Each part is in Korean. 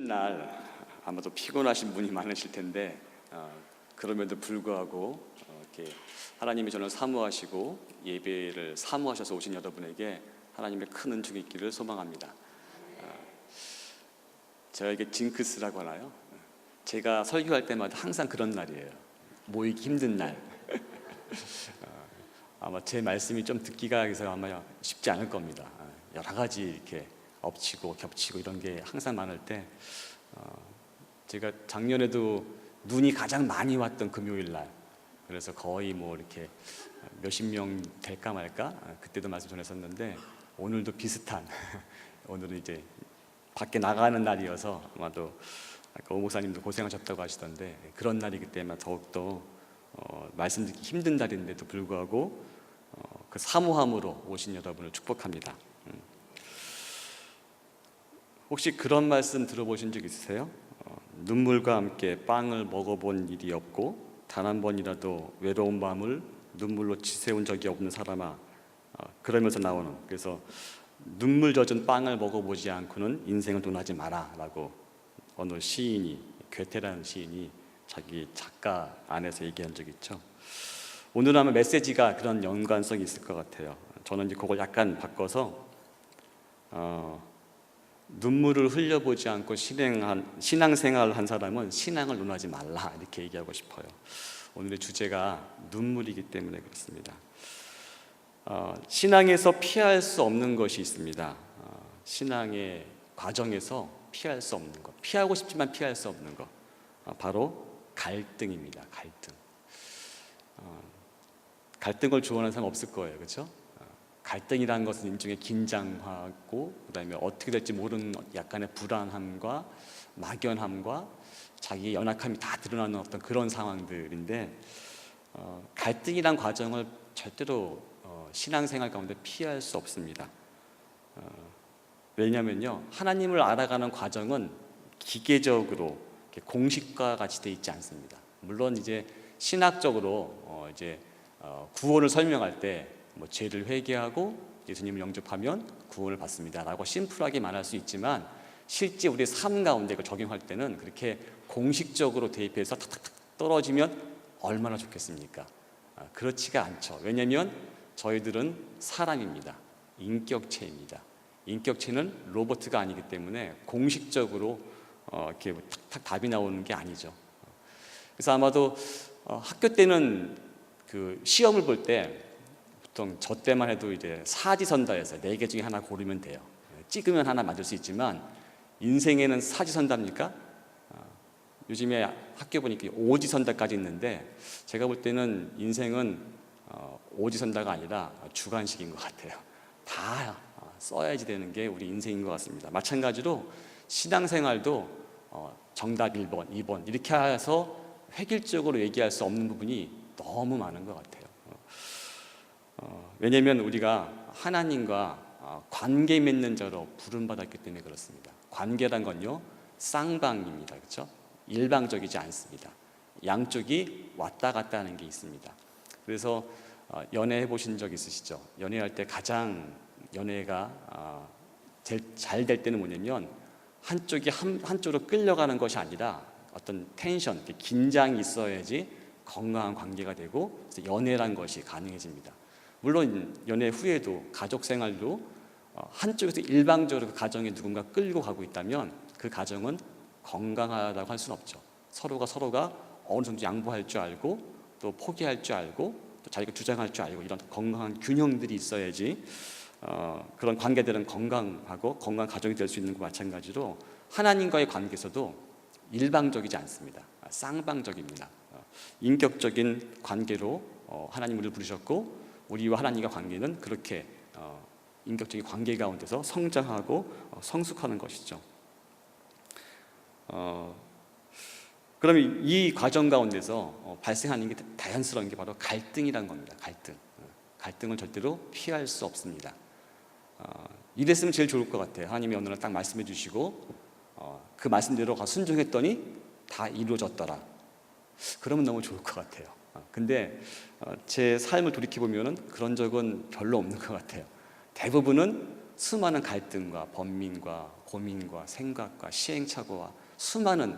힘든 날 아마도 피곤하신 분이 많으실 텐데 그럼에도 불구하고 이렇게 하나님이 저를 사모하시고 예배를 사모하셔서 오신 여러분에게 하나님의 큰 은총이 있기를 소망합니다. 제가 이게 징크스라고 하나요? 제가 설교할 때마다 항상 그런 날이에요. 모이기 힘든 날. 아마 제 말씀이 좀 듣기가 그래서 아마 쉽지 않을 겁니다. 여러 가지 이렇게 엎치고 겹치고 이런 게 항상 많을 때 제가 작년에도 눈이 가장 많이 왔던 금요일 날, 그래서 거의 뭐 이렇게 몇십 명 될까 말까 그때도 말씀 전했었는데, 오늘도 비슷한 오늘은 이제 밖에 나가는 날이어서 아마도 아까 오 목사님도 고생하셨다고 하시던데 그런 날이기 때문에 더욱더 말씀 듣기 힘든 날인데도 불구하고 그 사모함으로 오신 여러분을 축복합니다. 혹시 그런 말씀 들어보신 적 있으세요? 눈물과 함께 빵을 먹어본 일이 없고 단 한 번이라도 외로운 밤을 눈물로 지새운 적이 없는 사람아, 그러면서 나오는, 그래서 눈물 젖은 빵을 먹어보지 않고는 인생을 논하지 마라 라고 어느 시인이, 괴테라는 시인이 자기 작가 안에서 얘기한 적이 있죠. 오늘 아마 메시지가 그런 연관성이 있을 것 같아요. 저는 이제 그걸 약간 바꿔서 눈물을 흘려보지 않고 신앙생활을 한 사람은 신앙을 논하지 말라, 이렇게 얘기하고 싶어요. 오늘의 주제가 눈물이기 때문에 그렇습니다. 신앙에서 피할 수 없는 것이 있습니다. 신앙의 과정에서 피할 수 없는 것, 피하고 싶지만 피할 수 없는 것, 바로 갈등입니다. 갈등을 좋아하는 사람 없을 거예요, 그렇죠? 갈등이라는 것은 일종의 긴장하고 그다음에 어떻게 될지 모르는 약간의 불안함과 막연함과 자기의 연약함이 다 드러나는 어떤 그런 상황들인데, 갈등이란 과정을 절대로 신앙생활 가운데 피할 수 없습니다. 왜냐면요, 하나님을 알아가는 과정은 기계적으로 공식과 같이 돼 있지 않습니다. 물론 이제 신학적으로 구원을 설명할 때 뭐 죄를 회개하고 예수님을 영접하면 구원을 받습니다라고 심플하게 말할 수 있지만, 실제 우리 삶 가운데 그걸 적용할 때는 그렇게 공식적으로 대입해서 탁탁탁 떨어지면 얼마나 좋겠습니까? 그렇지가 않죠. 왜냐하면 저희들은 사람입니다. 인격체입니다. 인격체는 로봇가 아니기 때문에 공식적으로 이렇게 탁탁 답이 나오는 게 아니죠. 그래서 아마도 학교 때는 그 시험을 볼 때 보통 저 때만 해도 이제 사지선다에서 4개 중에 하나 고르면 돼요. 찍으면 하나 맞을 수 있지만 인생에는 사지선다입니까? 요즘에 학교 보니까 오지선다까지 있는데, 제가 볼 때는 인생은 오지선다가 아니라 주관식인 것 같아요. 다 써야지 되는 게 우리 인생인 것 같습니다. 마찬가지로 신앙생활도 정답 1번, 2번 이렇게 해서 획일적으로 얘기할 수 없는 부분이 너무 많은 것 같아요. 왜냐하면 우리가 하나님과 관계 맺는 자로 부름받았기 때문에 그렇습니다. 관계란 건요, 쌍방입니다. 그렇죠? 일방적이지 않습니다. 양쪽이 왔다 갔다 하는 게 있습니다. 그래서 연애해 보신 적 있으시죠? 연애할 때 가장 연애가 잘 될 때는 뭐냐면 한쪽이 한쪽으로 끌려가는 것이 아니라 어떤 텐션, 긴장이 있어야지 건강한 관계가 되고 연애란 것이 가능해집니다. 물론 연애 후에도 가족 생활도 한쪽에서 일방적으로 그 가정에 누군가 끌고 가고 있다면 그 가정은 건강하다고 할 수는 없죠. 서로가 어느 정도 양보할 줄 알고 또 포기할 줄 알고 또 자기가 주장할 줄 알고 이런 건강한 균형들이 있어야지 그런 관계들은 건강하고 건강한 가정이 될 수 있는 것과 마찬가지로 하나님과의 관계에서도 일방적이지 않습니다. 쌍방적입니다. 인격적인 관계로 하나님 우리를 부르셨고, 우리와 하나님과 관계는 그렇게 인격적인 관계 가운데서 성장하고 성숙하는 것이죠. 그러면 이 과정 가운데서 발생하는 게 자연스러운 게 바로 갈등이라는 겁니다. 갈등을 절대로 피할 수 없습니다. 이랬으면 제일 좋을 것 같아요. 하나님이 어느 날 딱 말씀해 주시고 그 말씀대로 순종했더니 다 이루어졌더라. 그러면 너무 좋을 것 같아요. 근데 제 삶을 돌이켜보면 그런 적은 별로 없는 것 같아요. 대부분은 수많은 갈등과 번민과 고민과 생각과 시행착오와 수많은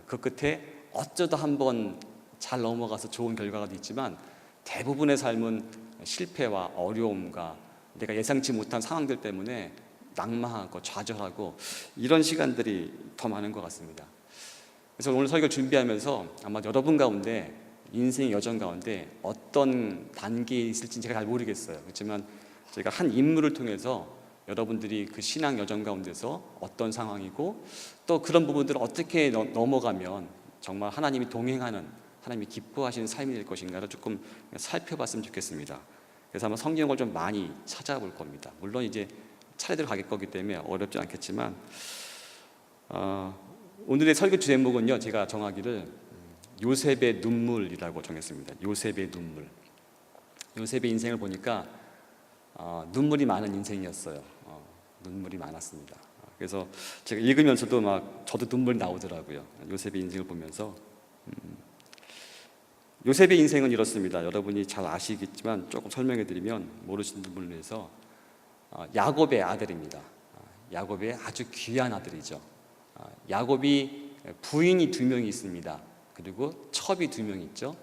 그 끝에 어쩌다 한번 잘 넘어가서 좋은 결과가 있지만 대부분의 삶은 실패와 어려움과 내가 예상치 못한 상황들 때문에 낙마하고 좌절하고 이런 시간들이 더 많은 것 같습니다. 그래서 오늘 설교 준비하면서 아마 여러분 가운데 인생의 여정 가운데 어떤 단계에 있을지 제가 잘 모르겠어요. 그렇지만 제가 한 인물을 통해서 여러분들이 그 신앙 여정 가운데서 어떤 상황이고 또 그런 부분들을 어떻게 넘어가면 정말 하나님이 동행하는, 하나님이 기뻐하시는 삶이 될 것인가를 조금 살펴봤으면 좋겠습니다. 그래서 아마 성경을 좀 많이 찾아볼 겁니다. 물론 이제 차례대로 갈 거기 때문에 어렵지 않겠지만 오늘의 설교 제목은요, 제가 정하기를 요셉의 눈물이라고 정했습니다. 요셉의 눈물. 요셉의 인생을 보니까 눈물이 많은 인생이었어요. 눈물이 많았습니다. 그래서 제가 읽으면서도 막 저도 눈물이 나오더라고요. 요셉의 인생을 보면서. 요셉의 인생은 이렇습니다. 여러분이 잘 아시겠지만 조금 설명해 드리면 모르시는 분을 위해서 야곱의 아들입니다. 야곱의 아주 귀한 아들이죠. 야곱이 부인이 2명이 있습니다. 그리고 첩이 2명 있죠.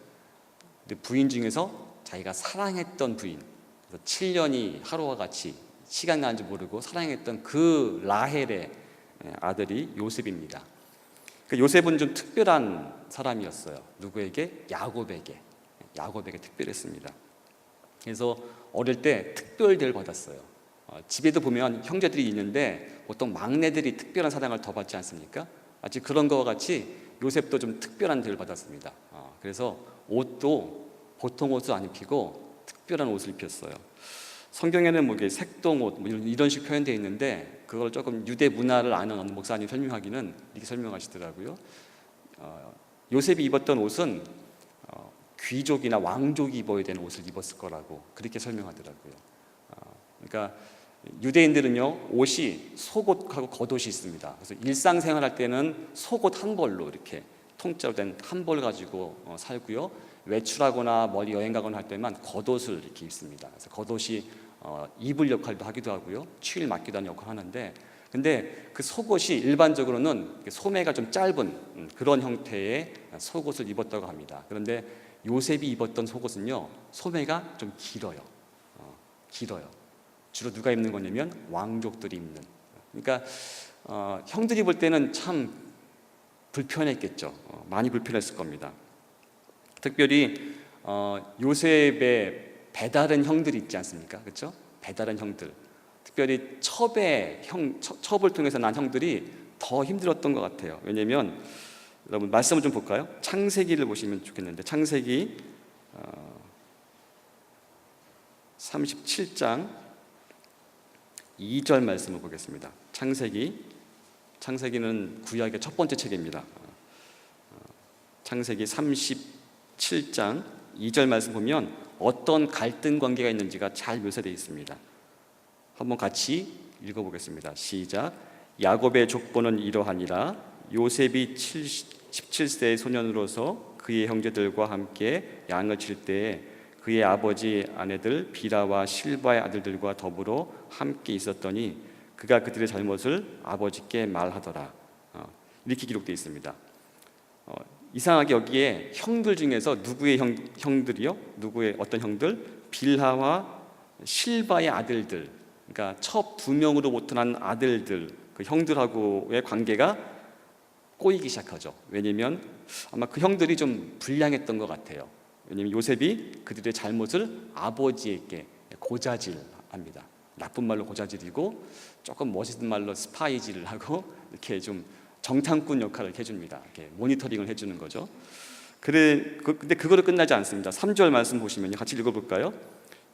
근데 부인 중에서 자기가 사랑했던 부인, 그래서 7년이 하루와 같이 시간 가는 줄 모르고 사랑했던 그 라헬의 아들이 요셉입니다. 요셉은 좀 특별한 사람이었어요. 누구에게? 야곱에게 특별했습니다. 그래서 어릴 때 특별대를 받았어요. 집에도 보면 형제들이 있는데 보통 막내들이 특별한 사랑을 더 받지 않습니까? 마치 그런 것과 같이 요셉도 좀 특별한 대를 받았습니다. 그래서 옷도 보통 옷을 안 입히고 특별한 옷을 입혔어요. 성경에는 뭐 색동옷 뭐 이런 식 표현되어 있는데 그걸 조금 유대 문화를 아는 어느 목사님 설명하기는 이렇게 설명하시더라고요. 요셉이 입었던 옷은 귀족이나 왕족이 입어야 되는 옷을 입었을 거라고 그렇게 설명하더라고요. 그러니까 유대인들은요, 옷이 속옷하고 겉옷이 있습니다. 그래서 일상생활할 때는 속옷 한 벌로 이렇게 통째로 된 한 벌 가지고 살고요. 외출하거나 멀리 여행 가거나 할 때만 겉옷을 이렇게 입습니다. 그래서 겉옷이 이불 역할도 하기도 하고요, 추위를 막기도 하는 역할을 하는데, 근데 그 속옷이 일반적으로는 소매가 좀 짧은 그런 형태의 속옷을 입었다고 합니다. 그런데 요셉이 입었던 속옷은요, 소매가 좀 길어요. 주로 누가 입는 거냐면 왕족들이 입는. 그러니까 형들이 볼 때는 참 불편했겠죠. 많이 불편했을 겁니다. 특별히 요셉의 배다른 형들이 있지 않습니까? 그렇죠? 배다른 형들. 특별히 첩을 통해서 난 형들이 더 힘들었던 것 같아요. 왜냐하면 여러분 말씀을 좀 볼까요? 창세기를 보시면 좋겠는데 창세기 37장 2절 말씀을 보겠습니다. 창세기는 구약의 첫 번째 책입니다. 창세기 37장 2절 말씀 보면 어떤 갈등 관계가 있는지가 잘 묘사되어 있습니다. 한번 같이 읽어보겠습니다. 시작. 야곱의 족보는 이러하니라. 요셉이 17세의 소년으로서 그의 형제들과 함께 양을 칠 때에 그의 아버지 아내들 비라와 실바의 아들들과 더불어 함께 있었더니 그가 그들의 잘못을 아버지께 말하더라. 이렇게 기록되어 있습니다. 이상하게 여기에 형들 중에서 누구의 형들이요? 누구의 어떤 형들? 빌하와 실바의 아들들, 그러니까 첩 2명으로부터 난 아들들, 그 형들하고의 관계가 꼬이기 시작하죠. 왜냐하면 아마 그 형들이 좀 불량했던 것 같아요. 왜냐하면 요셉이 그들의 잘못을 아버지에게 고자질합니다. 나쁜 말로 고자질이고 조금 멋있는 말로 스파이질을 하고 이렇게 좀 정탐꾼 역할을 해줍니다. 이렇게 모니터링을 해주는 거죠. 근데 그거로 끝나지 않습니다. 3절 말씀 보시면 같이 읽어볼까요?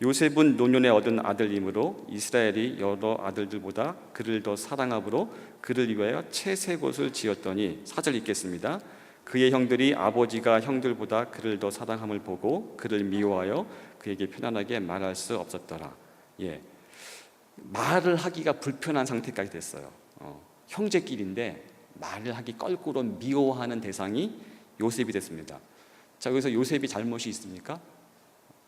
요셉은 노년에 얻은 아들이므로 이스라엘이 여러 아들들보다 그를 더 사랑함으로 그를 위하여 채색옷을 지었더니 4절 읽겠습니다. 그의 형들이 아버지가 형들보다 그를 더 사랑함을 보고 그를 미워하여 그에게 편안하게 말할 수 없었더라. 말을 하기가 불편한 상태까지 됐어요. 형제끼리인데 말을 하기 껄끄러워 미워하는 대상이 요셉이 됐습니다. 자, 여기서 요셉이 잘못이 있습니까?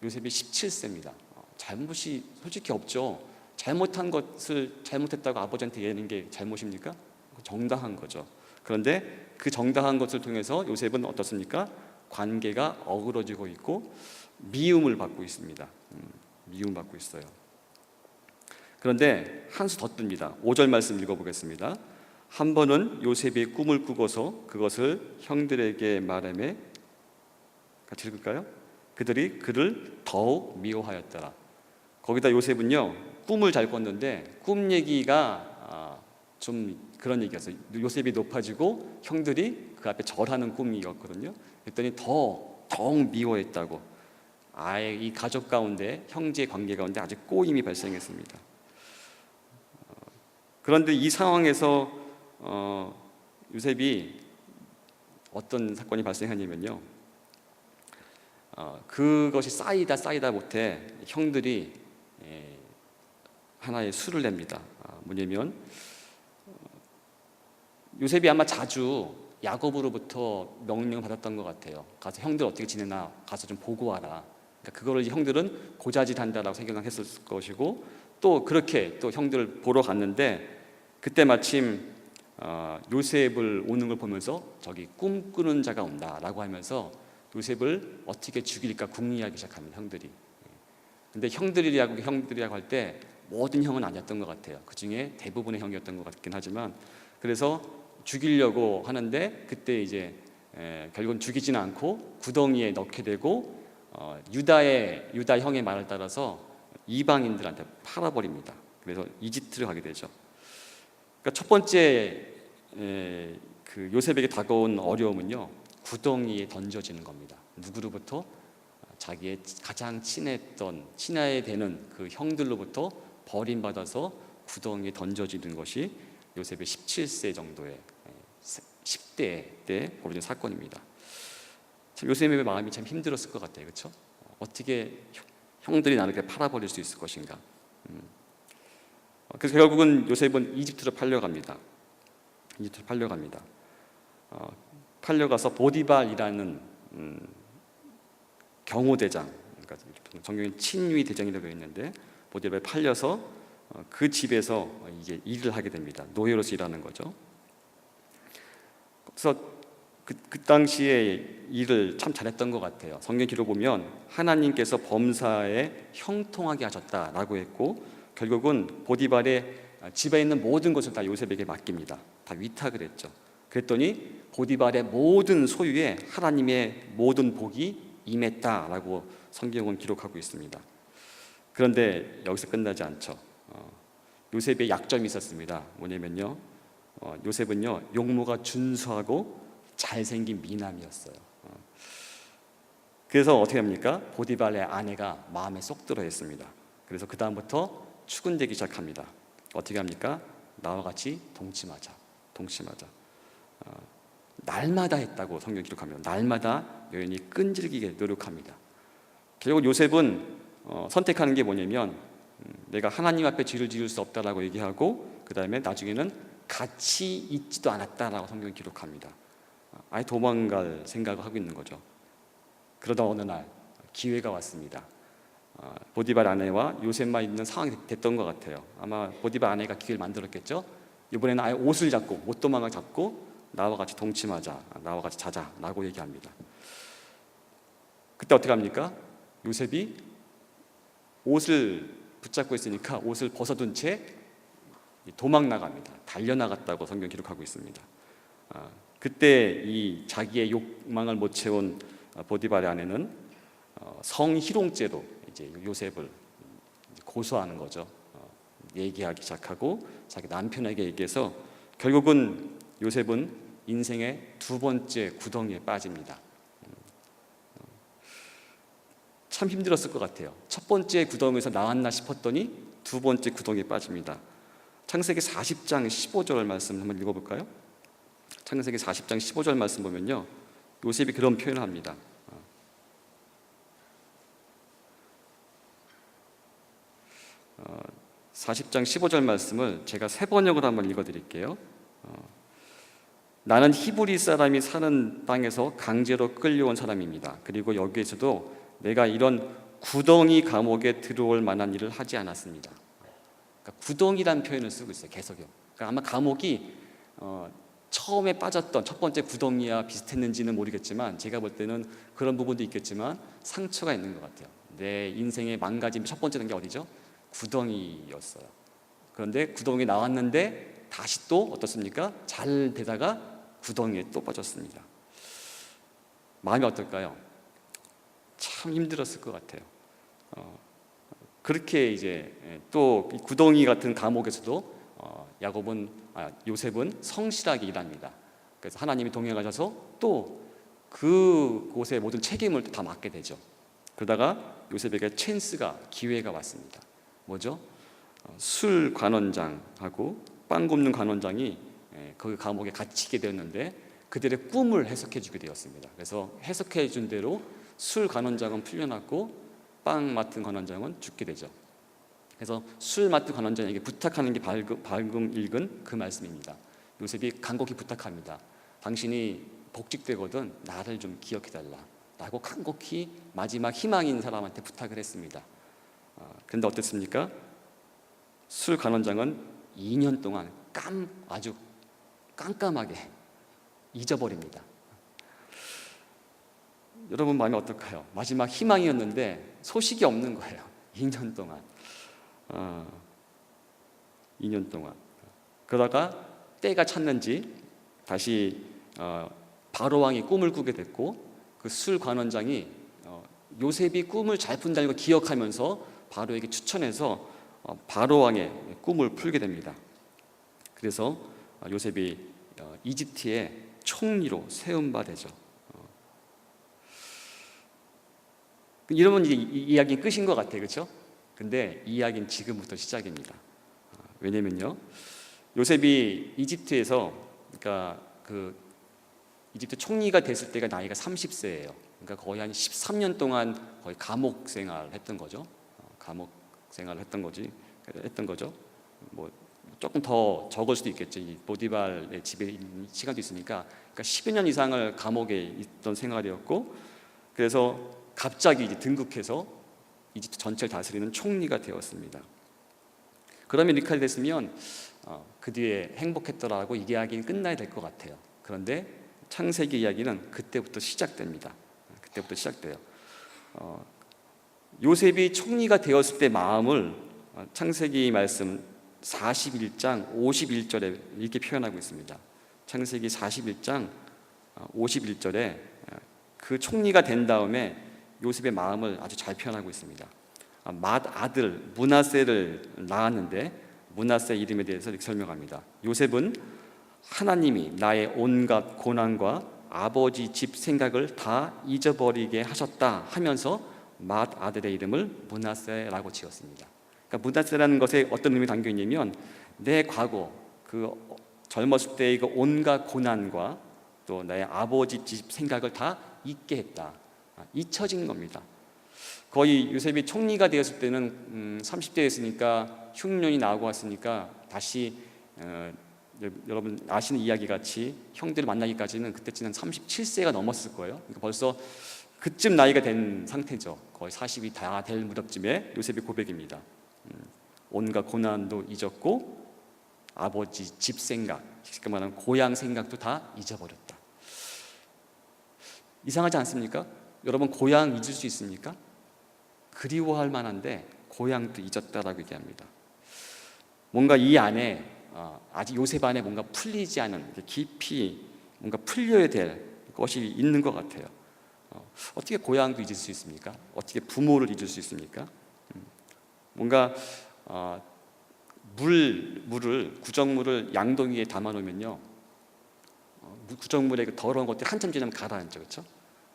요셉이 17세입니다. 잘못이 솔직히 없죠. 잘못한 것을 잘못했다고 아버지한테 얘기하는 게 잘못입니까? 정당한 거죠. 그런데 그 정당한 것을 통해서 요셉은 어떻습니까? 관계가 어그러지고 있고 미움을 받고 있습니다. 미움받고 있어요. 그런데 한 수 더 뜹니다. 5절 말씀 읽어보겠습니다. 한 번은 요셉이 꿈을 꾸고서 그것을 형들에게 말하매, 같이 읽을까요? 그들이 그를 더욱 미워하였더라. 거기다 요셉은요, 꿈을 잘 꿨는데 꿈 얘기가 좀 그런 얘기였어요. 요셉이 높아지고 형들이 그 앞에 절하는 꿈이었거든요. 그랬더니 더욱 미워했다고. 아예 이 가족 가운데, 형제 관계 가운데 아주 꼬임이 발생했습니다. 그런데 이 상황에서 요셉이 어떤 사건이 발생하냐면요, 그것이 쌓이다 못해 형들이 하나의 수를 냅니다. 뭐냐면 요셉이 아마 자주 야곱으로부터 명령을 받았던 것 같아요. 가서 형들 어떻게 지내나 가서 좀 보고 와라. 그러니까 그거를 형들은 고자질한다라고 생각했을 것이고, 또 그렇게 또 형들을 보러 갔는데 그때 마침 요셉을 오는 걸 보면서 저기 꿈꾸는 자가 온다라고 하면서 요셉을 어떻게 죽일까 궁리하기 시작합니다. 형들이. 근데 형들이라고 할 때 모든 형은 아니었던 것 같아요. 그 중에 대부분의 형이었던 것 같긴 하지만, 그래서 죽이려고 하는데 그때 이제 결국은 죽이지는 않고 구덩이에 넣게 되고 유다 형의 말을 따라서 이방인들한테 팔아버립니다. 그래서 이집트를 가게 되죠. 그러니까 첫 번째 그 요셉에게 다가온 어려움은요, 구덩이에 던져지는 겁니다. 누구로부터? 자기의 가장 친하게 되는 그 형들로부터 버림받아서 구덩이에 던져지는 것이 요셉의 17세 정도의 10대 때 벌어진 사건입니다. 참 요셉의 마음이 참 힘들었을 것 같아요. 그렇죠? 어떻게 형들이 나를 이렇게 팔아버릴 수 있을 것인가. 그래서 결국은 요셉은 이집트로 팔려갑니다. 팔려가서 보디발이라는 경호대장, 그러니까 성경에 친위 대장이라고 있는데 보디발에 팔려서 그 집에서 이제 일을 하게 됩니다. 노예로서 일하는 거죠. 그래서 그 당시에 일을 참 잘했던 것 같아요. 성경 기록 보면 하나님께서 범사에 형통하게 하셨다라고 했고, 결국은 보디발의 집에 있는 모든 것을 다 요셉에게 맡깁니다. 다 위탁을 했죠. 그랬더니 보디발의 모든 소유에 하나님의 모든 복이 임했다라고 성경은 기록하고 있습니다. 그런데 여기서 끝나지 않죠. 요셉의 약점이 있었습니다. 뭐냐면요, 요셉은요 용모가 준수하고 잘생긴 미남이었어요. 그래서 어떻게 합니까? 보디발의 아내가 마음에 쏙 들어했습니다. 그래서 그 다음부터 추근되기 시작합니다. 어떻게 합니까? 나와 같이 동침하자. 날마다 했다고 성경 기록합니다. 날마다 여인이 끈질기게 노력합니다. 결국 요셉은 선택하는 게 뭐냐면 내가 하나님 앞에 죄를 지을 수 없다라고 얘기하고, 그 다음에 나중에는 같이 있지도 않았다라고 성경 기록합니다. 아예 도망갈 생각을 하고 있는 거죠. 그러다 어느 날 기회가 왔습니다. 보디발 아내와 요셉만 있는 상황이 됐던 것 같아요. 아마 보디발 아내가 기회를 만들었겠죠. 이번에는 아예 옷을 잡고, 못도망을 잡고 나와 같이 동침하자, 나와 같이 자자라고 얘기합니다. 그때 어떻게 합니까? 요셉이 옷을 붙잡고 있으니까 옷을 벗어둔 채 도망 나갑니다. 달려나갔다고 성경 기록하고 있습니다. 그때 이 자기의 욕망을 못 채운 보디발의 아내는 성희롱죄로 이제 요셉을 고소하는 거죠. 얘기하기 시작하고 자기 남편에게 얘기해서 결국은 요셉은 인생의 두 번째 구덩이에 빠집니다. 참 힘들었을 것 같아요. 첫 번째 구덩이에서 나왔나 싶었더니 두 번째 구덩이에 빠집니다. 창세기 40장 15절 말씀 한번 읽어볼까요? 창세기 40장 15절 말씀 보면요, 요셉이 그런 표현을 합니다. 40장 15절 말씀을 제가 세 번역으로 한번 읽어드릴게요. 나는 히브리 사람이 사는 땅에서 강제로 끌려온 사람입니다. 그리고 여기에서도 내가 이런 구덩이 감옥에 들어올 만한 일을 하지 않았습니다. 그러니까 구덩이라는 표현을 쓰고 있어요. 계속요. 그러니까 아마 감옥이 처음에 빠졌던 첫 번째 구덩이와 비슷했는지는 모르겠지만 제가 볼 때는 그런 부분도 있겠지만 상처가 있는 것 같아요. 내 인생의 망가짐 첫 번째 게 어디죠? 구덩이였어요. 그런데 구덩이에 나왔는데 다시 또 어떻습니까? 잘 되다가 구덩이에 또 빠졌습니다. 마음이 어떨까요? 참 힘들었을 것 같아요. 그렇게 이제 또 구덩이 같은 감옥에서도 요셉은 성실하게 일합니다. 그래서 하나님이 동행하셔서 또 그곳의 모든 책임을 다 맡게 되죠. 그러다가 요셉에게 기회가 왔습니다. 뭐죠? 술 관원장하고 빵 굽는 관원장이 그 감옥에 갇히게 되었는데 그들의 꿈을 해석해 주게 되었습니다. 그래서 해석해 준 대로 술 관원장은 풀려났고 빵 맡은 관원장은 죽게 되죠. 그래서 술 맡은 관원장에게 부탁하는 게 방금 읽은 그 말씀입니다. 요셉이 간곡히 부탁합니다. 당신이 복직되거든 나를 좀 기억해달라 라고 간곡히 마지막 희망인 사람한테 부탁을 했습니다. 그런데 어땠습니까? 술 관원장은 2년 동안 아주 깜깜하게 잊어버립니다. 여러분 마음이 어떨까요? 마지막 희망이었는데 소식이 없는 거예요. 2년 동안. 2년 동안. 그러다가 때가 찼는지 다시 바로왕이 꿈을 꾸게 됐고 그 술 관원장이 요셉이 꿈을 잘 푼다는 걸 기억하면서 바로에게 추천해서 바로왕의 꿈을 풀게 됩니다. 그래서 요셉이 이집트의 총리로 세움바 되죠. 이러면 이제 이야기는 끝인 것 같아요, 그렇죠? 근데 이 이야기는 지금부터 시작입니다. 왜냐면요, 요셉이 이집트에서 그러니까 이집트 총리가 됐을 때가 나이가 30세예요. 그러니까 거의 한 13년 동안 거의 감옥 생활을 했던 거죠. 감옥 생활을 했던 거죠. 뭐 조금 더 적을 수도 있겠죠. 이 보디발의 집에 있는 시간도 있으니까. 그러니까 10여 년 이상을 감옥에 있던 생활이었고, 그래서 갑자기 이제 등극해서 이집트 전체를 다스리는 총리가 되었습니다. 그러면 이렇게 됐으면 그 뒤에 행복했더라고 이 이야기는 끝나야 될 것 같아요. 그런데 창세기 이야기는 그때부터 시작됩니다. 그때부터 시작돼요. 요셉이 총리가 되었을 때 마음을 창세기 말씀 41장 51절에 이렇게 표현하고 있습니다. 창세기 41장 51절에 그 총리가 된 다음에 요셉의 마음을 아주 잘 표현하고 있습니다. 맏아들 므낫세를 낳았는데 므낫세 이름에 대해서 이렇게 설명합니다. 요셉은 하나님이 나의 온갖 고난과 아버지 집 생각을 다 잊어버리게 하셨다 하면서 맏아들의 이름을 므낫세라고 지었습니다. 그러니까 므낫세라는 것에 어떤 의미가 담겨 있냐면 내 과거 그 젊었을 때의 그 온갖 고난과 또 나의 아버지 집 생각을 다 잊게 했다. 잊혀진 겁니다. 거의 요셉이 총리가 되었을 때는 30대였으니까 흉년이 나오고 왔으니까 다시 여러분 아시는 이야기 같이 형들을 만나기까지는 그때쯤은 37세가 넘었을 거예요. 그러니까 벌써 그쯤 나이가 된 상태죠. 거의 40이 다 될 무렵쯤에 요셉의 고백입니다. 온갖 고난도 잊었고 아버지 집 생각, 쉽게 말하면 고향 생각도 다 잊어버렸다. 이상하지 않습니까? 여러분 고향 잊을 수 있습니까? 그리워할 만한데 고향도 잊었다라고 얘기합니다. 뭔가 이 안에 아직 요셉 안에 뭔가 풀리지 않은 깊이 뭔가 풀려야 될 것이 있는 것 같아요. 어떻게 고향도 잊을 수 있습니까? 어떻게 부모를 잊을 수 있습니까? 뭔가 구정물을 양동이에 담아놓으면요, 구정물의 그 더러운 것들이 한참 지나면 가라앉죠, 그렇죠?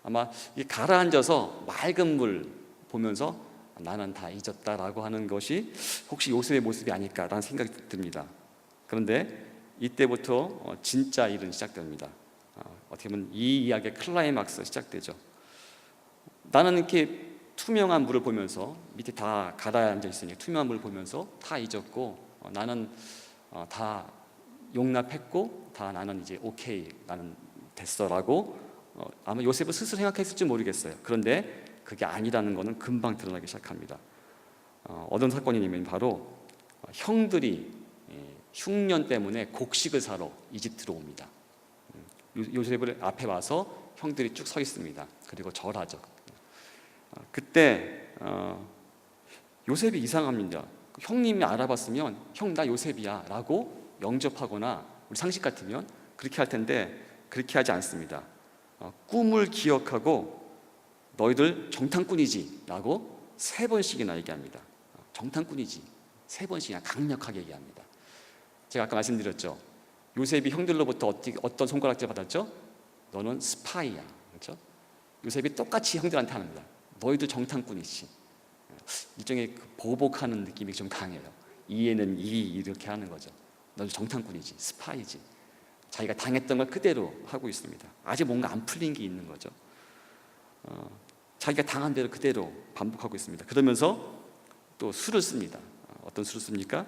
아마 이 가라앉아서 맑은 물 보면서 나는 다 잊었다라고 하는 것이 혹시 요셉의 모습이 아닐까라는 생각이 듭니다. 그런데 이때부터 진짜 일은 시작됩니다. 어떻게 보면 이 이야기의 클라이막스 시작되죠. 나는 이렇게 투명한 물을 보면서 밑에 다 가라앉아 있으니 투명한 물을 보면서 다 잊었고 나는 다 용납했고 다 나는 이제 오케이 나는 됐어라고 아마 요셉은 스스로 생각했을지 모르겠어요. 그런데 그게 아니라는 것은 금방 드러나기 시작합니다. 어떤 사건이냐면 바로 형들이 흉년 때문에 곡식을 사러 이집트로 옵니다. 요셉을 앞에 와서 형들이 쭉 서 있습니다. 그리고 절하죠. 그때 요셉이 이상합니다. 형님이 알아봤으면 형 나 요셉이야 라고 영접하거나 우리 상식 같으면 그렇게 할 텐데 그렇게 하지 않습니다. 꿈을 기억하고 너희들 정탐꾼이지 라고 3번씩이나 얘기합니다. 정탐꾼이지 3번씩이나 강력하게 얘기합니다. 제가 아까 말씀드렸죠. 요셉이 형들로부터 어떤 손가락질 받았죠? 너는 스파이야. 그렇죠? 요셉이 똑같이 형들한테 합니다. 너희들 정탐꾼이지. 일종의 보복하는 느낌이 좀 강해요. 이에는 이렇게 하는 거죠. 너희들 정탐꾼이지, 스파이지. 자기가 당했던 걸 그대로 하고 있습니다. 아직 뭔가 안 풀린 게 있는 거죠. 자기가 당한 대로 그대로 반복하고 있습니다. 그러면서 또 수를 씁니다. 어떤 수를 씁니까?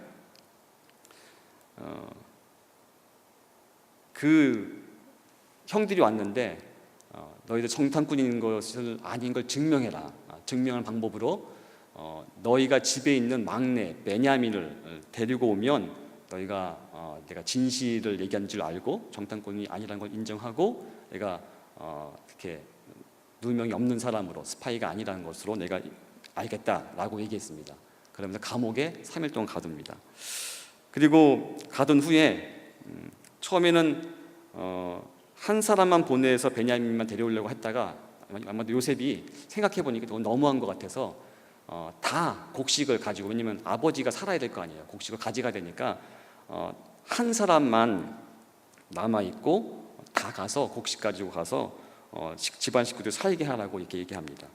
그 형들이 왔는데 너희들 정탐꾼인 것을 아닌 걸 증명해라. 증명하는 방법으로 너희가 집에 있는 막내 베냐민을 데리고 오면 너희가 내가 진실을 얘기한 줄 알고 정탐꾼이 아니라는 걸 인정하고 내가 이렇게 누명이 없는 사람으로 스파이가 아니라는 것으로 내가 알겠다라고 얘기했습니다. 그러면서 감옥에 3일 동안 가둡니다. 그리고 가둔 후에 처음에는 한 사람만 보내서 베냐민만 데려오려고 했다가 아마도 요셉이 생각해보니까 그건 너무한 것 같아서 다 곡식을 가지고, 왜냐면 아버지가 살아야 될 거 아니에요. 곡식을 가져가야 되니까 한 사람만 남아있고 다 가서 곡식 가지고 가서 집안 식구들 살게 하라고 이렇게 얘기합니다.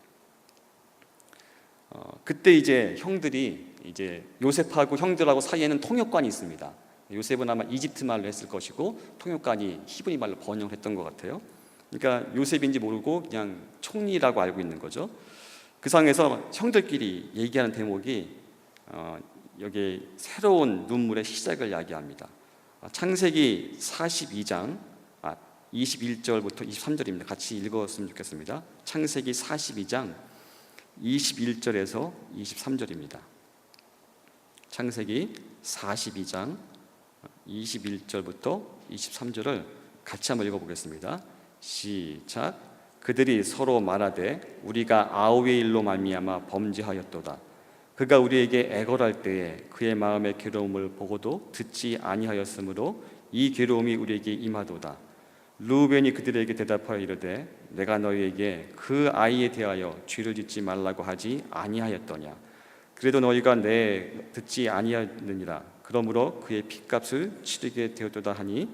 그때 이제 형들이 이제 요셉하고 형들하고 사이에는 통역관이 있습니다. 요셉은 아마 이집트 말로 했을 것이고 통역관이 히브리 말로 번역을 했던 것 같아요. 그러니까 요셉인지 모르고 그냥 총리라고 알고 있는 거죠. 그 상에서 형들끼리 얘기하는 대목이 여기 새로운 눈물의 시작을 이야기합니다. 창세기 42장 21절부터 23절입니다. 같이 읽었으면 좋겠습니다. 창세기 42장 21절에서 23절입니다. 창세기 42장 21절부터 23절을 같이 한번 읽어보겠습니다. 시작. 그들이 서로 말하되 우리가 아우의 일로 말미암아 범죄하였도다. 그가 우리에게 애걸할 때에 그의 마음의 괴로움을 보고도 듣지 아니하였으므로 이 괴로움이 우리에게 임하도다. 르우벤이 그들에게 대답하여 이르되 내가 너희에게 그 아이에 대하여 죄를 짓지 말라고 하지 아니하였더냐. 그래도 너희가 내 듣지 아니하느니라. 그러므로 그의 핏값을 치르게 되었도다 하니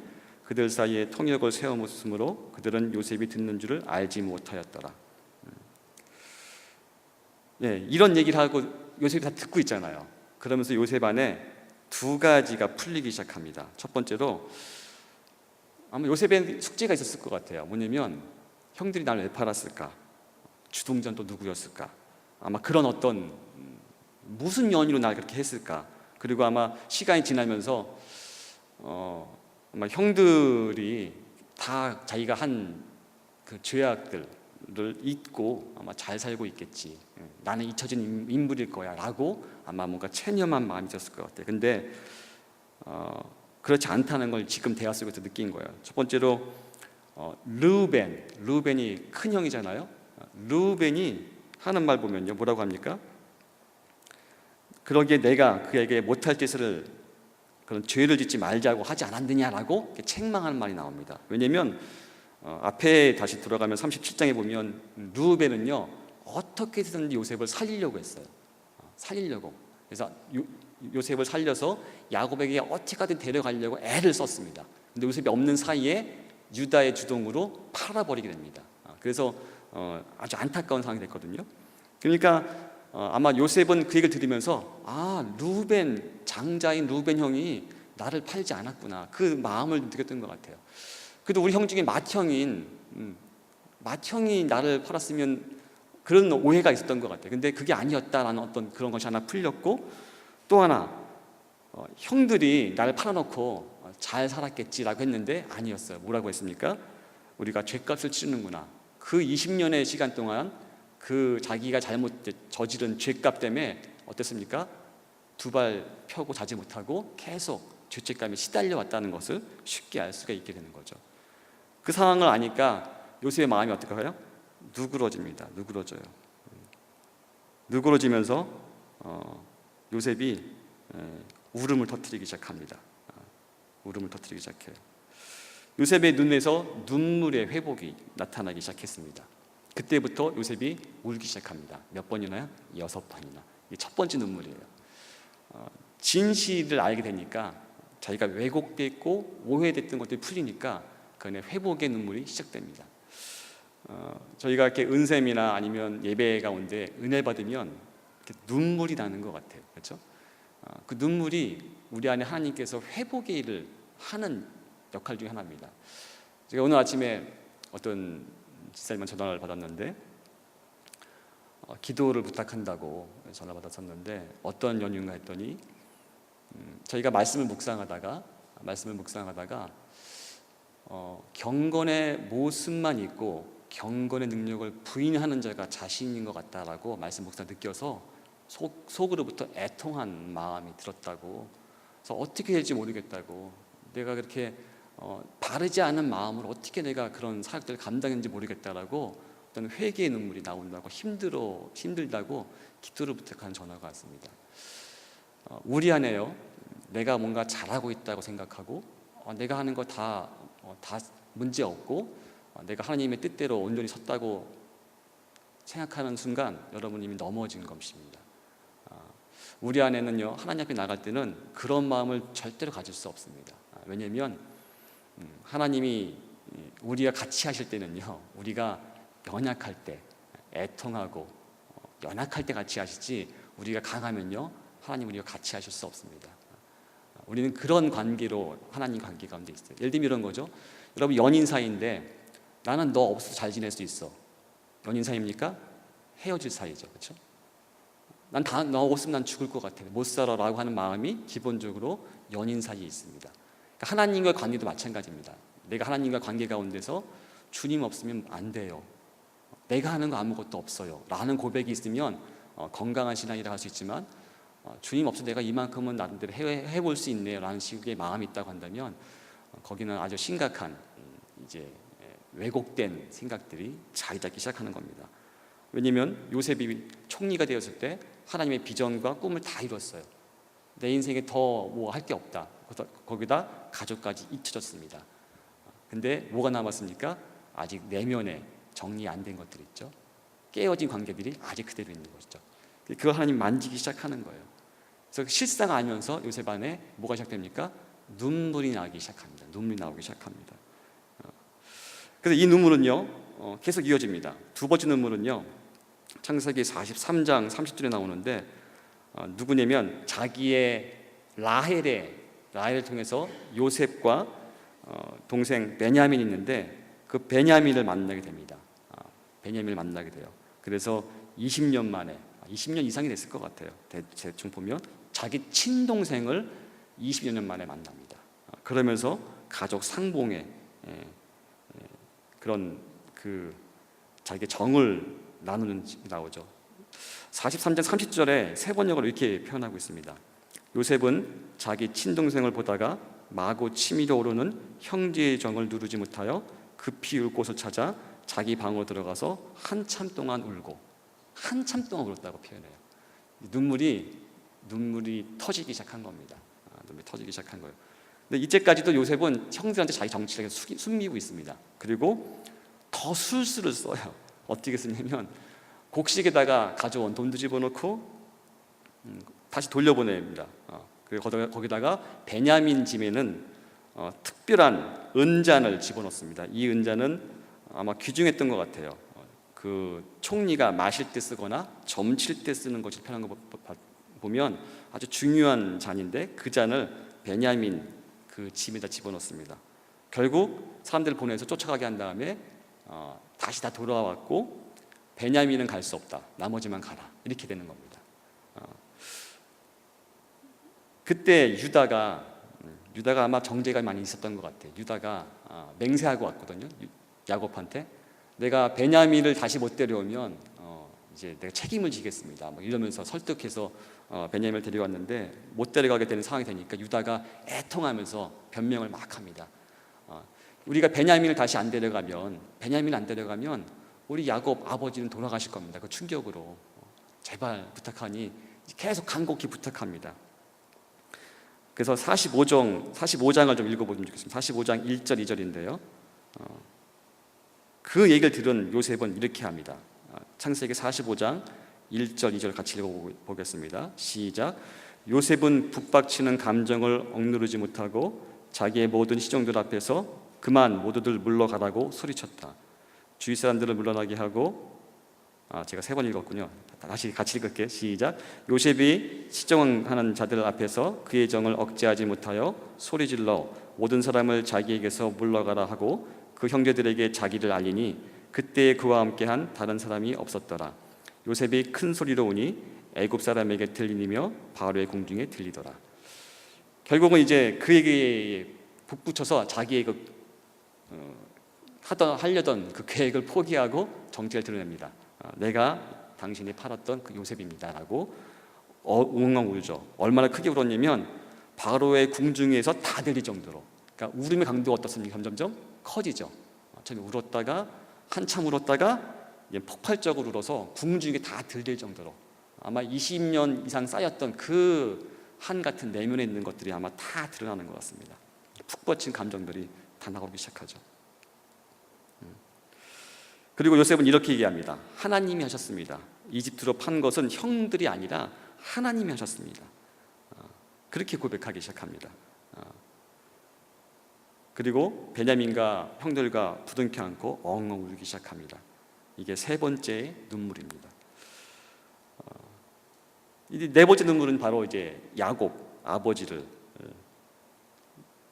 그들 사이에 통역을 세워놓음으로 그들은 요셉이 듣는 줄을 알지 못하였더라. 이런 얘기를 하고 요셉이 다 듣고 있잖아요. 그러면서 요셉 안에 2가지가 풀리기 시작합니다. 첫 번째로 아마 요셉의 숙제가 있었을 것 같아요. 뭐냐면 형들이 나를 왜 팔았을까? 주동자는 또 누구였을까? 아마 그런 어떤 무슨 연유로 나를 그렇게 했을까? 그리고 아마 시간이 지나면서 아마 형들이 다 자기가 한 그 죄악들을 잊고 아마 잘 살고 있겠지. 나는 잊혀진 인물일 거야 라고 아마 뭔가 체념한 마음이 있었을 것 같아요. 근데 그렇지 않다는 걸 지금 대화 속에서 느낀 거예요. 첫 번째로 르우벤이 큰 형이잖아요. 르우벤이 하는 말 보면요, 뭐라고 합니까? 그러기에 내가 그에게 못할 짓을, 그런 죄를 짓지 말자고 하지 않았느냐라고 책망하는 말이 나옵니다. 왜냐하면 앞에 다시 돌아가면 37장에 보면 르우벤은요 어떻게든지 요셉을 살리려고 했어요. 살리려고. 그래서 요셉을 살려서 야곱에게 어떻게든 데려가려고 애를 썼습니다. 근데 요셉이 없는 사이에 유다의 주동으로 팔아버리게 됩니다. 그래서 아주 안타까운 상황이 됐거든요. 그러니까 아마 요셉은 그 얘기를 들으면서 르우벤, 장자인 르우벤 형이 나를 팔지 않았구나, 그 마음을 느꼈던 것 같아요. 그래도 우리 형 중에 맏형이 나를 팔았으면 그런 오해가 있었던 것 같아요. 근데 그게 아니었다라는 어떤 그런 것이 하나 풀렸고, 또 하나 형들이 나를 팔아놓고 잘 살았겠지라고 했는데 아니었어요. 뭐라고 했습니까? 우리가 죄값을 치르는구나. 그 20년의 시간 동안 그 자기가 잘못 저지른 죄값 때문에 어땠습니까? 두 발 펴고 자지 못하고 계속 죄책감에 시달려 왔다는 것을 쉽게 알 수가 있게 되는 거죠. 그 상황을 아니까 요셉의 마음이 어떨까요? 누그러집니다. 누그러지면서 요셉이 울음을 터뜨리기 시작합니다. 울음을 터뜨리기 시작해요. 요셉의 눈에서 눈물의 회복이 나타나기 시작했습니다. 그때부터 요셉이 울기 시작합니다. 몇 번이나요? 6번이나. 이게 첫 번째 눈물이에요. 진실을 알게 되니까 자기가 왜곡됐고 오해됐던 것들이 풀리니까 그 안에 회복의 눈물이 시작됩니다. 저희가 이렇게 은샘이나 아니면 예배 가운데 은혜 받으면 눈물이 나는 것 같아요. 그렇죠? 그 눈물이 우리 안에 하나님께서 회복의 일을 하는 역할 중에 하나입니다. 제가 오늘 아침에 어떤 집사님한테 전화를 받았는데 기도를 부탁한다고 전화 받았었는데 어떤 연유인가 했더니 저희가 말씀을 묵상하다가 경건의 모습만 있고 경건의 능력을 부인하는 자가 자신인 것 같다라고 말씀 묵상 느껴서 속으로부터 애통한 마음이 들었다고. 그래서 어떻게 될지 모르겠다고. 내가 그렇게 바르지 않은 마음으로 어떻게 내가 그런 사역들을 감당했는지 모르겠다라고 어떤 회개의 눈물이 나온다고 힘들다고 기도를 부탁하는 전화가 왔습니다. 우리 안에요, 내가 뭔가 잘하고 있다고 생각하고 내가 하는 거 다 문제 없고 내가 하나님의 뜻대로 온전히 섰다고 생각하는 순간 여러분 이미 넘어진 것입니다. 우리 안에는요, 하나님 앞에 나갈 때는 그런 마음을 절대로 가질 수 없습니다. 왜냐하면 하나님이 우리가 같이 하실 때는요, 우리가 연약할 때 애통하고 연약할 때 같이 하시지 우리가 강하면요 하나님 우리가 같이 하실 수 없습니다. 우리는 그런 관계로 하나님 관계 가운데 있어요. 예를 들면 이런 거죠. 여러분 연인 사이인데 나는 너 없어도 잘 지낼 수 있어. 연인 사이입니까? 헤어질 사이죠. 그렇죠? 너 없으면 난 죽을 것 같아. 못 살아라고 하는 마음이 기본적으로 연인 사이에 있습니다. 그러니까 하나님과 관계도 마찬가지입니다. 내가 하나님과 관계 가운데서 주님 없으면 안 돼요. 내가 하는 거 아무것도 없어요. 라는 고백이 있으면 건강한 신앙이라 할 수 있지만 주님 없어 내가 이만큼은 나름대로 해볼 수 있네요. 라는 식의 마음이 있다고 한다면 거기는 아주 심각한 이제 왜곡된 생각들이 자리 잡기 시작하는 겁니다. 왜냐하면 요셉이 총리가 되었을 때 하나님의 비전과 꿈을 다 이뤘어요. 내 인생에 더 뭐 할 게 없다. 거기다 가족까지 잊혀졌습니다. 근데 뭐가 남았습니까? 아직 내면에 정리 안 된 것들이 있죠. 깨어진 관계들이 아직 그대로 있는 것이죠. 그걸 하나님 만지기 시작하는 거예요. 그래서 실상 알면서 요셉 안에 뭐가 시작됩니까? 눈물이 나기 시작합니다. 눈물이 나오기 시작합니다. 그래서 이 눈물은요 계속 이어집니다. 두 번째 눈물은요 창세기 43장 30절에 나오는데 누구냐면 자기의 라헬을 통해서 요셉과 동생 베냐민이 있는데 그 베냐민을 만나게 됩니다. 베냐민을 만나게 돼요. 그래서 20년 만에 20년 이상이 됐을 것 같아요. 대충 보면 자기 친동생을 20년 만에 만납니다. 그러면서 가족 상봉에 그런 자기의 정을 나누는 나오죠. 43장 30절에 세 번역으로 이렇게 표현하고 있습니다. 요셉은 자기 친동생을 보다가 마구 치밀어 오르는 형제의 정을 누르지 못하여 급히 울 곳을 찾아 자기 방으로 들어가서 한참 동안 울고 한참 동안 울었다고 표현해요. 눈물이 터지기 시작한 겁니다. 눈물이 터지기 시작한 거예요. 근데 이제까지도 요셉은 형제한테 자기 정치를 숨기고 있습니다. 그리고 더 술수를 써요. 어떻게 쓰냐면 곡식에다가 가져온 돈도 집어넣고 다시 돌려보냅니다. 그리고 거기다가 베냐민 집에는 특별한 은잔을 집어넣습니다. 이 은잔은 아마 귀중했던 것 같아요. 그 총리가 마실 때 쓰거나 점칠 때 쓰는 것이 편한 거 보면 아주 중요한 잔인데 그 잔을 베냐민 그 집에다 집어넣습니다. 결국 사람들을 보내서 쫓아가게 한 다음에 다시 다 돌아왔고 베냐민은 갈 수 없다. 나머지만 가라. 이렇게 되는 겁니다. 그때 유다가 아마 정죄가 많이 있었던 것 같아요. 유다가 맹세하고 왔거든요. 야곱한테 내가 베냐민을 다시 못 데려오면 이제 내가 책임을 지겠습니다. 뭐 이러면서 설득해서 베냐민을 데려왔는데 못 데려가게 되는 상황이 되니까 유다가 애통하면서 변명을 막 합니다. 우리가 베냐민을 다시 안 데려가면 우리 야곱 아버지는 돌아가실 겁니다. 그 충격으로 제발 부탁하니 계속 간곡히 부탁합니다. 그래서 45장을 좀 읽어보면 좋겠습니다. 45장 1절 2절인데요. 그 얘기를 들은 요셉은 이렇게 합니다. 창세기 45장 1절 2절 같이 읽어보겠습니다. 시작. 요셉은 북박치는 감정을 억누르지 못하고 자기의 모든 시종들 앞에서 그만 모두들 물러가라고 소리쳤다. 주위 사람들을 물러나게 하고 제가 3번 읽었군요. 다시 같이 읽을게요. 시작. 요셉이 시정하는 자들 앞에서 그의 정을 억제하지 못하여 소리질러 모든 사람을 자기에게서 물러가라 하고 그 형제들에게 자기를 알리니 그때 그와 함께한 다른 사람이 없었더라. 요셉이 큰 소리로 우니 애굽 사람에게 들리며 바로의 궁중에 들리더라. 결국은 이제 그에게 북붙여서 자기의 하려던 그 계획을 포기하고 정체를 드러냅니다. 내가 당신이 팔았던 그 요셉입니다라고 웅엉 울죠. 얼마나 크게 울었냐면 바로의 궁중에서 다 들릴 정도로. 그러니까 울음의 강도가 어떻습니까? 점점 커지죠. 처음에 울었다가 한참 울었다가 폭발적으로 울어서 궁중에 다 들릴 정도로 아마 20년 이상 쌓였던 그 한 같은 내면에 있는 것들이 아마 다 드러나는 것 같습니다. 푹 뻗친 감정들이 다 나오기 시작하죠. 그리고 요셉은 이렇게 얘기합니다. 하나님이 하셨습니다. 이집트로 판 것은 형들이 아니라 하나님이 하셨습니다. 그렇게 고백하기 시작합니다. 그리고 베냐민과 형들과 부둥켜 안고 엉엉 울기 시작합니다. 이게 3번째 눈물입니다. 이 4번째 눈물은 바로 이제 야곱 아버지를,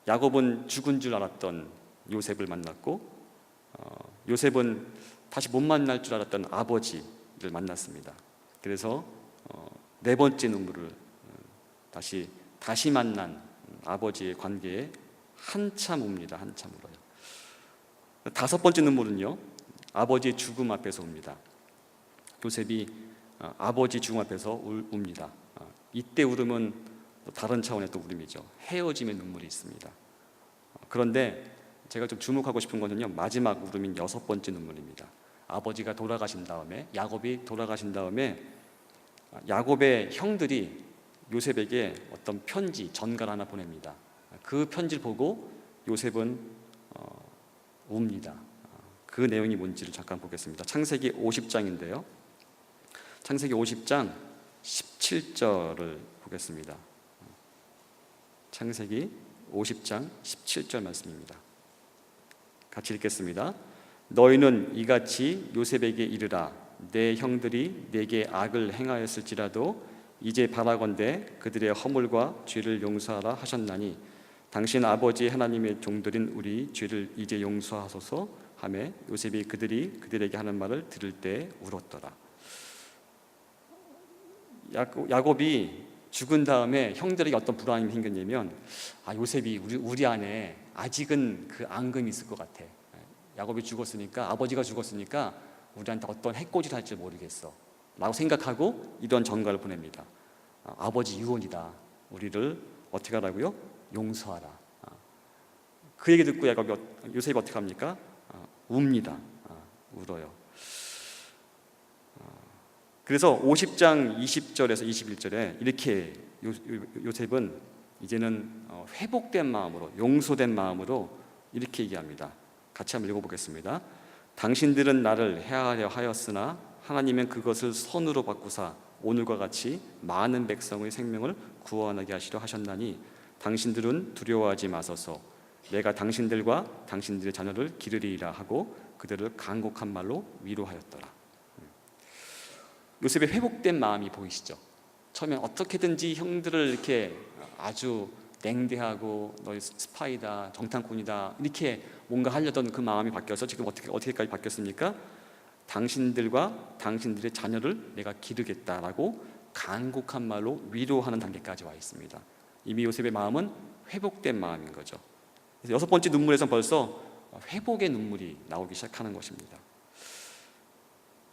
야곱은 죽은 줄 알았던 요셉을 만났고 요셉은 다시 못 만날 줄 알았던 아버지를 만났습니다. 그래서 4번째 눈물을 다시 만난 아버지의 관계에 한참 웁니다. 한참 울어요. 5번째 눈물은요, 아버지의 죽음 앞에서 웁니다. 요셉이 아버지 죽음 앞에서 웁니다. 이때 울음은 다른 차원의 또 울음이죠. 헤어짐의 눈물이 있습니다. 그런데 제가 좀 주목하고 싶은 것은요, 마지막 울음인 6번째 눈물입니다. 아버지가 돌아가신 다음에, 야곱이 돌아가신 다음에 야곱의 형들이 요셉에게 어떤 편지, 전가를 하나 보냅니다. 그 편지를 보고 요셉은 웁니다. 그 내용이 뭔지를 잠깐 보겠습니다. 창세기 50장인데요. 창세기 50장 17절을 보겠습니다. 창세기 50장 17절 말씀입니다. 같이 읽겠습니다. 너희는 이같이 요셉에게 이르라. 내 형들이 내게 악을 행하였을지라도 이제 바라건대 그들의 허물과 죄를 용서하라 하셨나니 당신 아버지 하나님의 종들인 우리 죄를 이제 용서하소서 하매 요셉이 그들에게 하는 말을 들을 때 울었더라. 야곱이 죽은 다음에 형들에게 어떤 불안이 생겼냐면 요셉이 우리 안에 아직은 그 앙금이 있을 것 같아. 야곱이 죽었으니까, 아버지가 죽었으니까 우리한테 어떤 해코지를 할지 모르겠어 라고 생각하고 이런 전가를 보냅니다. 아버지 유언이다. 우리를 어떻게 하라고요? 용서하라. 그 얘기 듣고 요셉이 어떻게 합니까? 웁니다. 울어요. 그래서 50장 20절에서 21절에 이렇게 요셉은 이제는 회복된 마음으로, 용서된 마음으로 이렇게 얘기합니다. 같이 한번 읽어보겠습니다. 당신들은 나를 해하려 하였으나 하나님은 그것을 선으로 바꾸사 오늘과 같이 많은 백성의 생명을 구원하게 하시려 하셨나니 당신들은 두려워하지 마소서. 내가 당신들과 당신들의 자녀를 기르리라 하고 그들을 간곡한 말로 위로하였더라. 요셉의 회복된 마음이 보이시죠? 처음엔 어떻게든지 형들을 이렇게 아주 냉대하고 너희 스파이다, 정탐꾼이다 이렇게 뭔가 하려던 그 마음이 바뀌어서 지금 어떻게까지 바뀌었습니까? 당신들과 당신들의 자녀를 내가 기르겠다라고 간곡한 말로 위로하는 단계까지 와 있습니다. 이미 요셉의 마음은 회복된 마음인 거죠. 그래서 6번째 눈물에서 벌써 회복의 눈물이 나오기 시작하는 것입니다.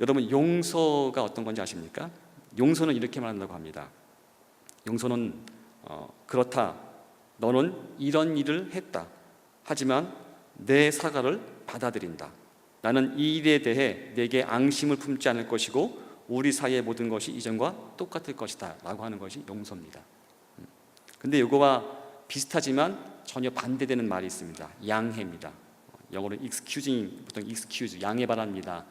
여러분, 용서가 어떤 건지 아십니까? 용서는 이렇게 말한다고 합니다. 용서는 그렇다. 너는 이런 일을 했다. 하지만 내 사과를 받아들인다. 나는 이 일에 대해 내게 앙심을 품지 않을 것이고 우리 사이의 모든 것이 이전과 똑같을 것이다 라고 하는 것이 용서입니다. 근데 이거와 비슷하지만 전혀 반대되는 말이 있습니다. 양해입니다. 영어로 excusing, 보통 excuse, 양해 바랍니다.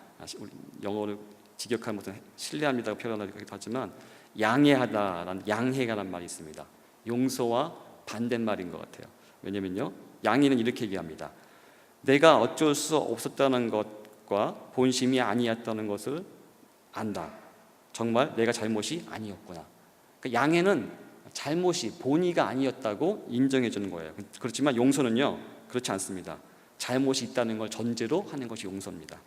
영어로 직역하면 보통 신뢰합니다고 표현하기도 하지만 양해하다라는 양해가라는 말이 있습니다. 용서와 반대말인 것 같아요. 왜냐면요, 양해는 이렇게 얘기합니다. 내가 어쩔 수 없었다는 것과 본심이 아니었다는 것을 안다. 정말 내가 잘못이 아니었구나. 그러니까 양해는 잘못이 본의가 아니었다고 인정해 주는 거예요. 그렇지만 용서는요, 그렇지 않습니다. 잘못이 있다는 걸 전제로 하는 것이 용서입니다.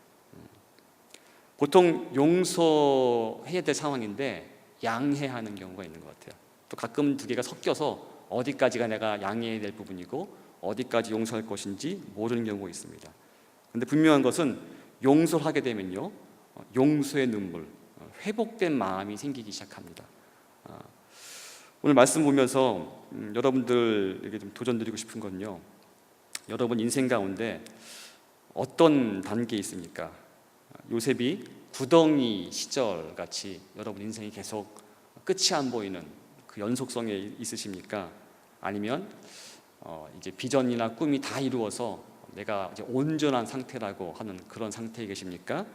보통 용서해야 될 상황인데 양해하는 경우가 있는 것 같아요. 또 가끔 두 개가 섞여서 어디까지가 내가 양해해야 될 부분이고 어디까지 용서할 것인지 모르는 경우가 있습니다. 그런데 분명한 것은 용서를 하게 되면요, 용서의 눈물, 회복된 마음이 생기기 시작합니다. 오늘 말씀 보면서 여러분들에게 좀 도전드리고 싶은 건요, 여러분 인생 가운데 어떤 단계에 있습니까? 요셉이 구덩이 시절 같이 여러분 인생이 계속 끝이 안 보이는 그 연속성에 있으십니까? 아니면 이제 비전이나 꿈이 다 이루어서 내가 이제 온전한 상태라고 하는 그런 상태에 계십니까?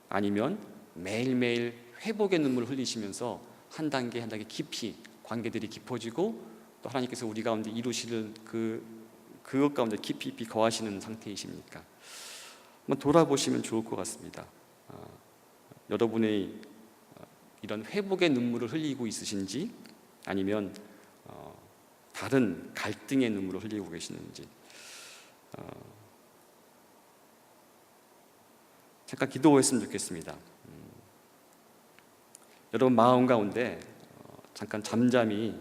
아니면 매일매일 회복의 눈물을 흘리시면서 한 단계 한 단계 깊이 관계들이 깊어지고 또 하나님께서 우리 가운데 이루시는 그것 가운데 깊이 거하시는 상태이십니까? 한번 돌아보시면 좋을 것 같습니다. 여러분의 이런 회복의 눈물을 흘리고 있으신지 아니면 다른 갈등의 눈물을 흘리고 계시는지 잠깐 기도했으면 좋겠습니다. 여러분 마음 가운데 잠깐 잠잠히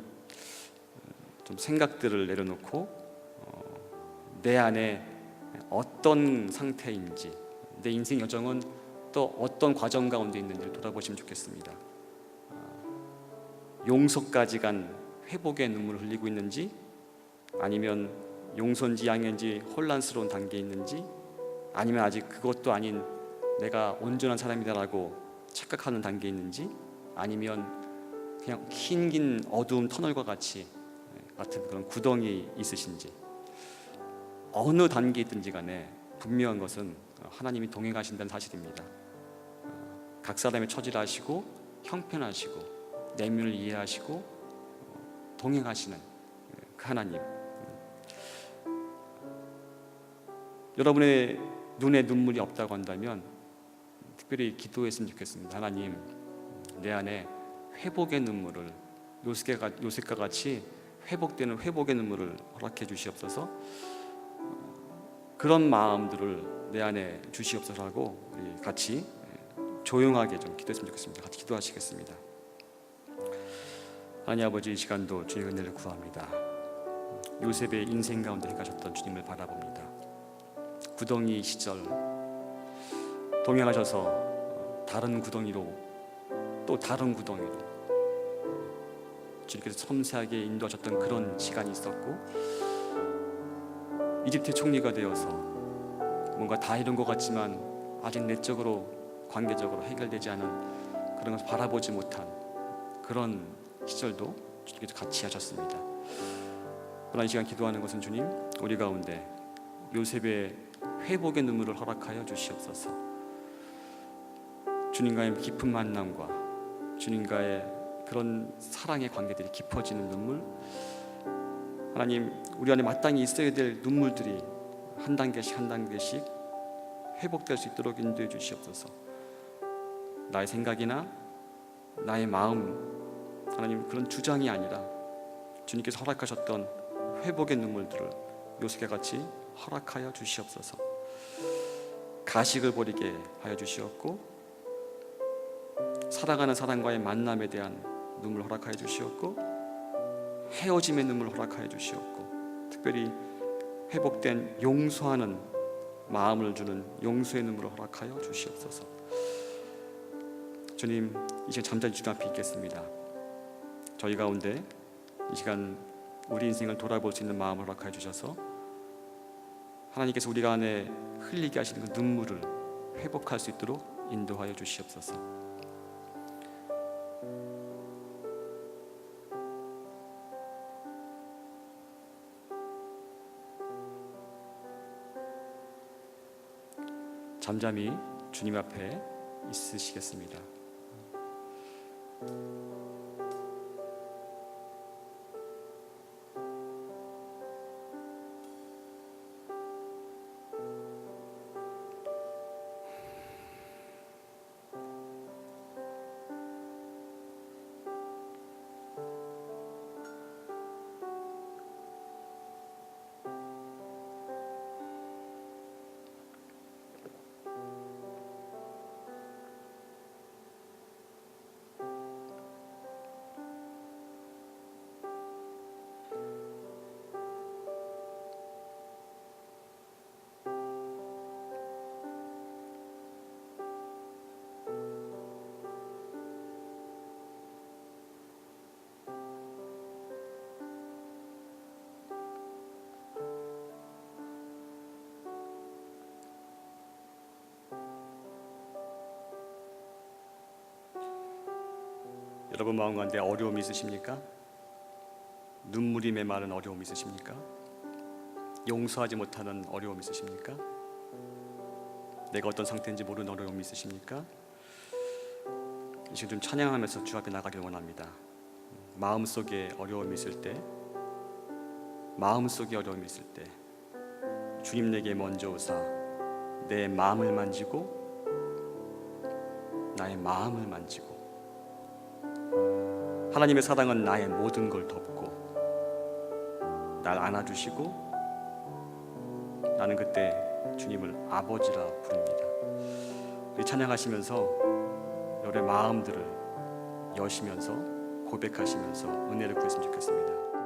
좀 생각들을 내려놓고 내 안에 어떤 상태인지, 내 인생 여정은 또 어떤 과정 가운데 있는지를 돌아보시면 좋겠습니다. 용서까지 간 회복의 눈물을 흘리고 있는지, 아니면 용서인지 양해인지 혼란스러운 단계에 있는지, 아니면 아직 그것도 아닌 내가 온전한 사람이다라고 착각하는 단계에 있는지, 아니면 그냥 긴 어두운 터널과 같은 그런 구덩이에 있으신지, 어느 단계에 있든지 간에 분명한 것은 하나님이 동행하신다는 사실입니다. 각 사람의 처지를 아시고 형편하시고 내면을 이해하시고 동행하시는 그 하나님, 여러분의 눈에 눈물이 없다고 한다면 특별히 기도했으면 좋겠습니다. 하나님, 내 안에 회복의 눈물을 요셉과 같이 회복되는 회복의 눈물을 허락해 주시옵소서. 그런 마음들을 내 안에 주시옵소서라고 우리 같이 조용하게 좀 기도했으면 좋겠습니다. 같이 기도하시겠습니다. 하나님 아버지, 이 시간도 주님의 은혜를 구합니다. 요셉의 인생 가운데 행하셨던 주님을 바라봅니다. 구덩이 시절 동행하셔서 다른 구덩이로 또 다른 구덩이로 주님께서 섬세하게 인도하셨던 그런 시간이 있었고, 이집트 총리가 되어서 뭔가 다 이룬 것 같지만 아직 내적으로 관계적으로 해결되지 않은 그런 것을 바라보지 못한 그런 시절도 주님께서 같이 하셨습니다. 그러나 이 시간 기도하는 것은 주님, 우리 가운데 요셉의 회복의 눈물을 허락하여 주시옵소서. 주님과의 깊은 만남과 주님과의 그런 사랑의 관계들이 깊어지는 눈물, 하나님, 우리 안에 마땅히 있어야 될 눈물들이 한 단계씩 한 단계씩 회복될 수 있도록 인도해 주시옵소서. 나의 생각이나 나의 마음, 하나님, 그런 주장이 아니라 주님께서 허락하셨던 회복의 눈물들을 요셉과 같이 허락하여 주시옵소서. 가식을 버리게 하여 주시옵고, 사랑하는 사람과의 만남에 대한 눈물 허락하여 주시옵고, 헤어짐의 눈물 허락하여 주시옵고, 특별히 회복된 용서하는 마음을 주는 용서의 눈물을 허락하여 주시옵소서. 주님, 이제 잠잠히 주님 앞에 있겠습니다. 저희 가운데 이 시간 우리 인생을 돌아볼 수 있는 마음을 허락하여 주셔서 하나님께서 우리가 안에 흘리게 하시는 그 눈물을 회복할 수 있도록 인도하여 주시옵소서. 잠잠히 주님 앞에 있으시겠습니다. 여러분 마음 가운데 어려움이 있으십니까? 눈물이 메마른 어려움이 있으십니까? 용서하지 못하는 어려움이 있으십니까? 내가 어떤 상태인지 모르는 어려움이 있으십니까? 이 시간 좀 찬양하면서 주 앞에 나가길 원합니다. 마음속에 어려움이 있을 때, 마음속에 어려움이 있을 때 주님 내게 먼저 오사 내 마음을 만지고 나의 마음을 만지고 하나님의 사랑은 나의 모든 걸 덮고 날 안아주시고 나는 그때 주님을 아버지라 부릅니다. 우리 찬양하시면서 여러분의 마음들을 여시면서 고백하시면서 은혜를 구했으면 좋겠습니다.